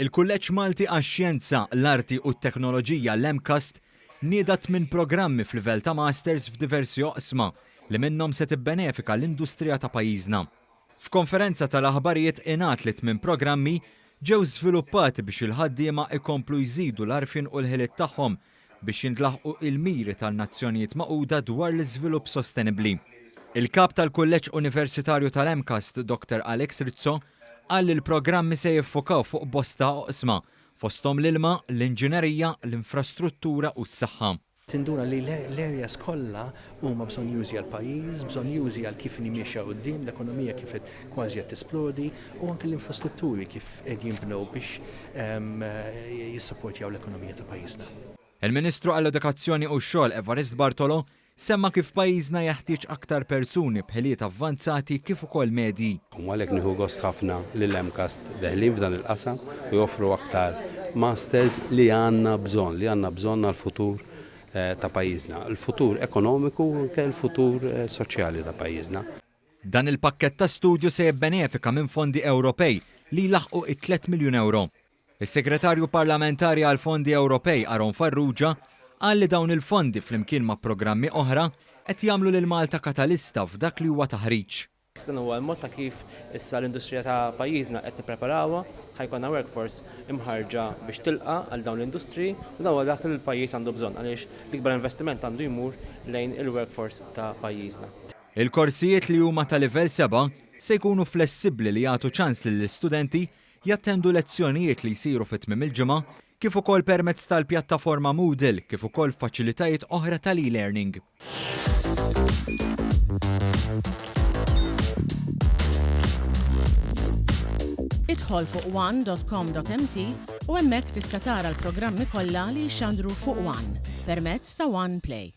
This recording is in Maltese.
Il-Kulleġġ Malti għax-Xjenza, l-Arti u t-Teknoloġija l-MCAST niedet minn programmi f'livell ta' masters f'diversi oqsma li minnhom se tibbenefika l-industrija ta' pajjiżna. F'konferenza tal-aħbarijiet ingħat li minn programmi ġew żviluppati biex il-ħaddiema ikomplu jżidu l-għarfien u l-ħiliet tagħhom biex jintlaħqu il-miri tan-Nazzjonijiet Magħquda dwar l-iżvilupp sostenibbli. Il-kap tal-Kulleġġ Universitarju tal-MCAST, Dr. Alex Rizzo, qal li l-programmi se jiffokaw fuq bosta oqsma fosthom l-ilma, l-inġinerija, l-infrastruttura u s-saħħa. Tinduna li l-areas kollha huma bżonn jużi għall-pajjiż, bżonn jużi għal kif nimixja quddiem, l-ekonomija kif kważi qed tisplodi u anke l-infrastrutturi kif qed jinbnew biex jissupportjaw l-ekonomija ta' pajjiżna. Il-Ministru għall-Edukazzjoni u x-Xogħol Evarist Bartolo semma kif pajjiżna jeħtieġ aktar persuni b'ħiliet avvanzati kif ukoll medji. Għalhekk nieħu gost ħafna lill-MCAST deħlin f'dan il-qasam u joffru aktar masters li għandna bżonn għall-futur ta' pajjiżna, il-futur ekonomiku u anke l-futur soċjali ta' pajjiżna. Dan il-pakkett ta' studju se jibbenefika minn fondi Ewropej li laħqu 3 miljun euro. Is-Segretarju Parlamentari għal Fondi Ewropej Aron Farrugia qal li dawn il-fondi flimkien ma' programmi oħra qed jagħmlu lil Malta katalista f'dak li huwa taħriġ. Dan huwa l-mod ta' kif issa l-industrija ta' pajjiżna qed nippreparawha ħajkonna workforce imħarġa biex tilqa' għal dawn l-industri u dan huwa dak li l-pajjiż għandu bżonn għaliex l-ikbar investiment għandu jmur lejn il-workforce ta' pajjiżna. Il-korsijiet li huma ta' livell 7 se jkunu flessibbli li jagħtu ċans lill-istudenti jattendu lezzjonijiet li jsiru fit-tmiem il-ġimgħa kif ukoll permezz tal-pjattaforma Moodle kif ukoll faċilitajiet oħra tal-e-learning. Idħol fuq one.com.mt u hemmhekk tista' tara l-programmi kollha li jxandru fuq One permezz ta' One Play.